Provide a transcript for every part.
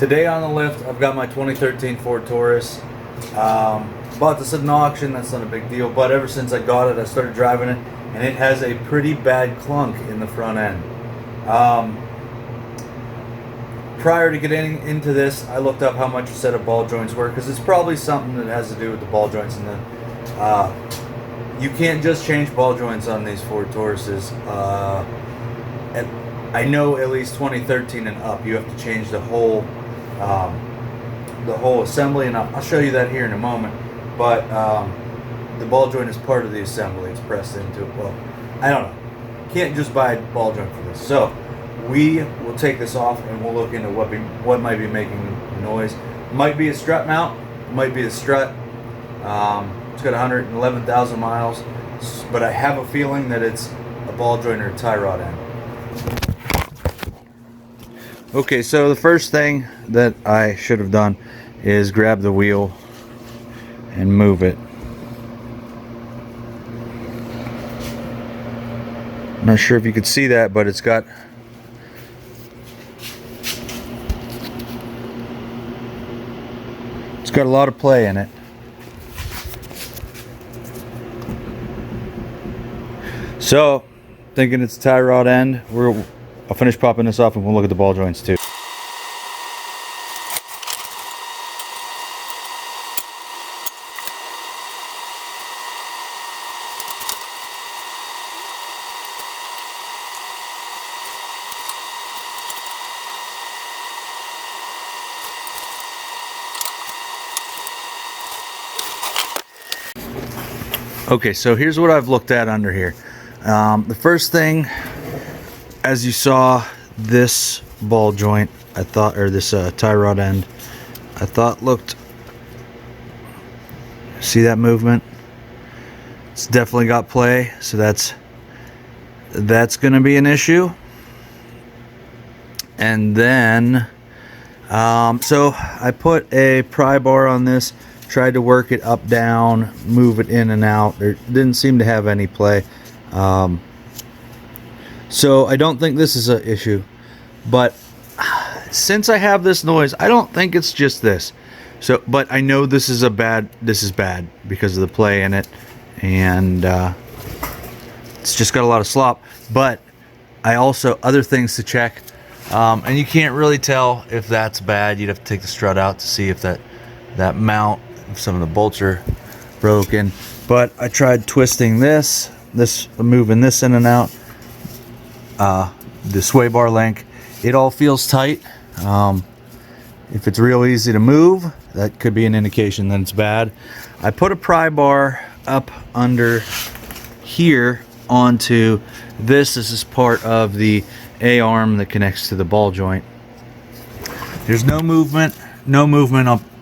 Today on the lift, I've got my 2013 Ford Taurus. Bought this at an auction, that's not a big deal, but ever since I got it, I started driving it, and it has a pretty bad clunk in the front end. Prior to getting into this, I looked up how much a set of ball joints were, because it's probably something that has to do with the ball joints. And you can't just change ball joints on these Ford Tauruses. I know at least 2013 and up, you have to change the whole assembly, and I'll show you that here in a moment. But the ball joint is part of the assembly; it's pressed into it. Well, I don't know. Can't just buy a ball joint for this. So we will take this off and we'll look into what might be making the noise. Might be a strut mount, might be a strut. It's got 111,000 miles, but I have a feeling that it's a ball joint or a tie rod end. Okay, so the first thing that I should have done is grab the wheel and move it. Not sure if you could see that, but it's got a lot of play in it. So, thinking it's a tie rod end, I'll finish popping this off and we'll look at the ball joints too. Okay, so here's what I've looked at under here. The first thing, as you saw, this ball joint, I thought, or this tie rod end, I thought looked, see that movement? It's definitely got play, so that's going to be an issue. And then, so I put a pry bar on this. Tried to work it up, down, move it in and out. There didn't seem to have any play. So I don't think this is an issue. But since I have this noise, I don't think it's just this. So, but I know this is bad because of the play in it, and it's just got a lot of slop. But I also other things to check, and you can't really tell if that's bad. You'd have to take the strut out to see if that mount, if some of the bolts are broken. But I tried twisting this, moving this in and out, the sway bar link. It all feels tight. If it's real easy to move, that could be an indication that it's bad. I put a pry bar up under here onto this. This is part of the A-arm that connects to the ball joint. There's no movement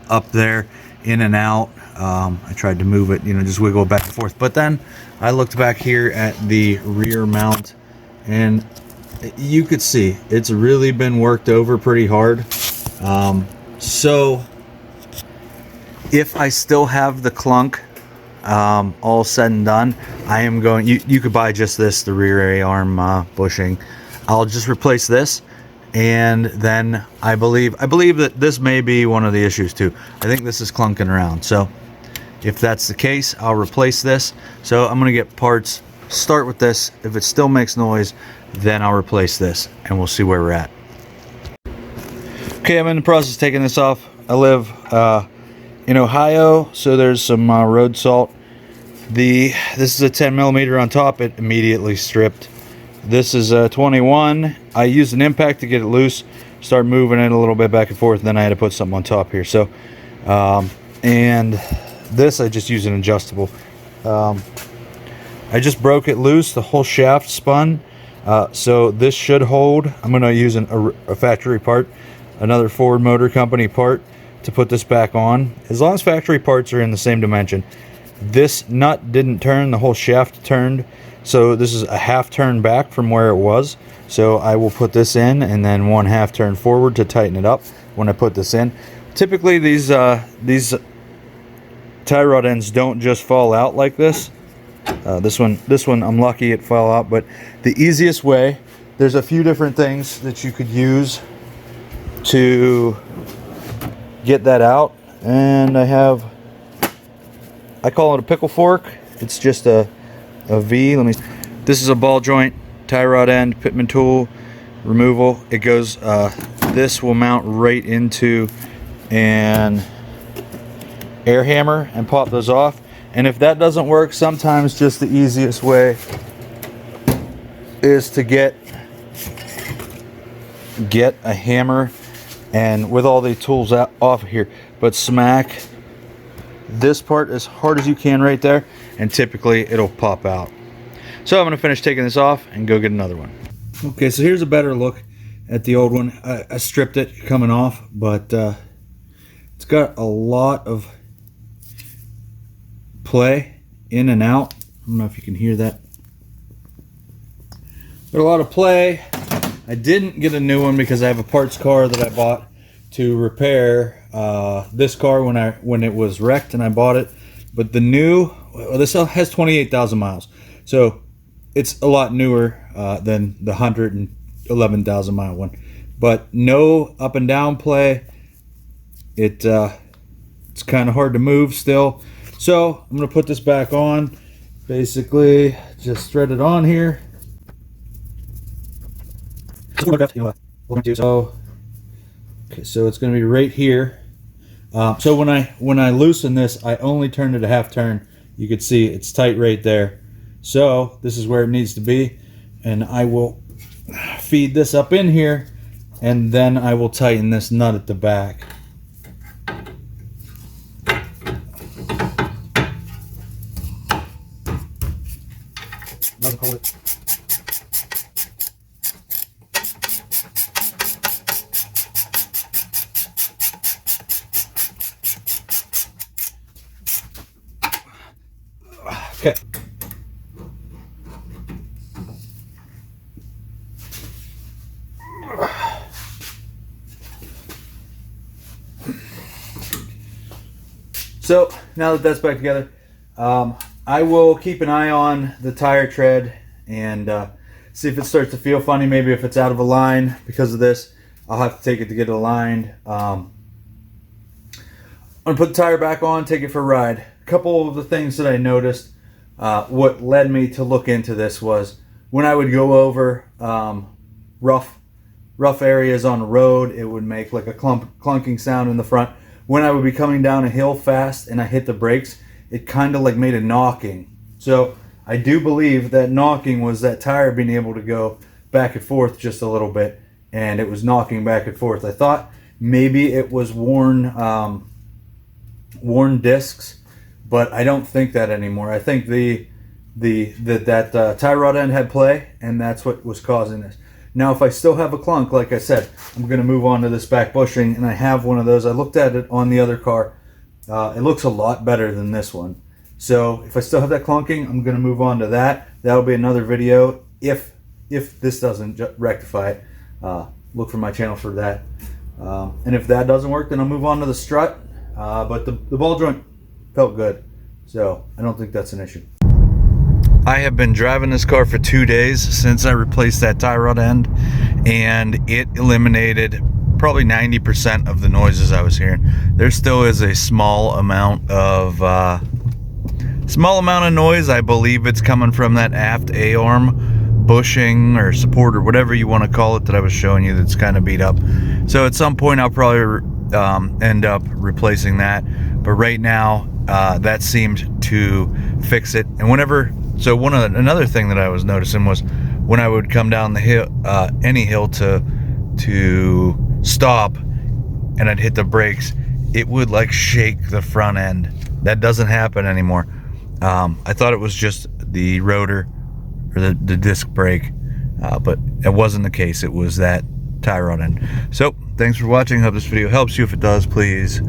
up there, in and out. I tried to move it, just wiggle it back and forth. But then I looked back here at the rear mount, and you could see it's really been worked over pretty hard. So if I still have the clunk, all said and done, I am going. You could buy just this, the rear A-arm bushing. I'll just replace this. And then I believe that this may be one of the issues too. I think this is clunking around. So if that's the case, I'll replace this. So I'm gonna get parts, start with this. If it still makes noise, then I'll replace this and we'll see where we're at. Okay, I'm in the process of taking this off. I live in Ohio, so there's some road salt. This is a 10 millimeter on top. It immediately stripped. This is a 21. I used an impact to get it loose, start moving it a little bit back and forth, and then I had to put something on top here. So, and this I just used an adjustable. I just broke it loose, the whole shaft spun. So this should hold. I'm going to use a factory part, another Ford Motor Company part, to put this back on. As long as factory parts are in the same dimension. This nut didn't turn, the whole shaft turned. So this is a half turn back from where it was. So I will put this in and then 1/2 turn forward to tighten it up when I put this in. Typically these tie rod ends don't just fall out like this. This one I'm lucky it fell out, but the easiest way, there's a few different things that you could use to get that out, and I call it a pickle fork. It's just a V. This is a ball joint, tie rod end, pitman tool removal. It goes, this will mount right into an air hammer and pop those off. And if that doesn't work, sometimes just the easiest way is to get a hammer and with all the tools out off of here, but smack this part as hard as you can right there, and typically it'll pop out. So I'm going to finish taking this off and go get another one. Okay, so here's a better look at the old one. I stripped it coming off, but it's got a lot of play in and out. I don't know if you can hear that. Got a lot of play. I didn't get a new one because I have a parts car that I bought to repair this car when it was wrecked, and I bought it. But the new, this has 28,000 miles, so it's a lot newer than the 111,000 mile one. But no up and down play. It's kind of hard to move still. So I'm gonna put this back on. Basically, just thread it on here. So, okay, so it's going to be right here. So when I loosen this, I only turned it a half turn. You can see it's tight right there. So this is where it needs to be, and I will feed this up in here, and then I will tighten this nut at the back. Doesn't hold it. Okay. So now that that's back together, I will keep an eye on the tire tread and see if it starts to feel funny. Maybe if it's out of a line because of this, I'll have to take it to get it aligned. I'm gonna put the tire back on, take it for a ride. A couple of the things that I noticed, what led me to look into this was when I would go over rough areas on the road, it would make like a clunking sound in the front. When I would be coming down a hill fast and I hit the brakes, it kind of like made a knocking. So I do believe that knocking was that tire being able to go back and forth just a little bit, and it was knocking back and forth. I thought maybe it was worn discs, but I don't think that anymore. I think that tie rod end had play, and that's what was causing this. Now, if I still have a clunk, like I said, I'm going to move on to this back bushing, and I have one of those. I looked at it on the other car. It looks a lot better than this one. So if I still have that clunking, I'm going to move on to that. That'll be another video. If this doesn't rectify it, look for my channel for that. And if that doesn't work, then I'll move on to the strut. But the ball joint felt good, so I don't think that's an issue. I have been driving this car for 2 days since I replaced that tie rod end, and it eliminated probably 90% of the noises I was hearing. There still is a small amount of noise. I believe it's coming from that aft A-arm bushing or support or whatever you want to call it that I was showing you that's kind of beat up. So at some point I'll probably end up replacing that, but right now that seemed to fix it. And so another thing that I was noticing was when I would come down the hill, any hill to stop, and I'd hit the brakes, it would like shake the front end. That doesn't happen anymore. I thought it was just the rotor or the disc brake, but it wasn't the case. It was that tie rod end. So thanks for watching. Hope this video helps you. If it does, please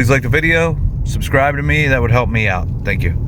like the video, subscribe to me. That would help me out. Thank you.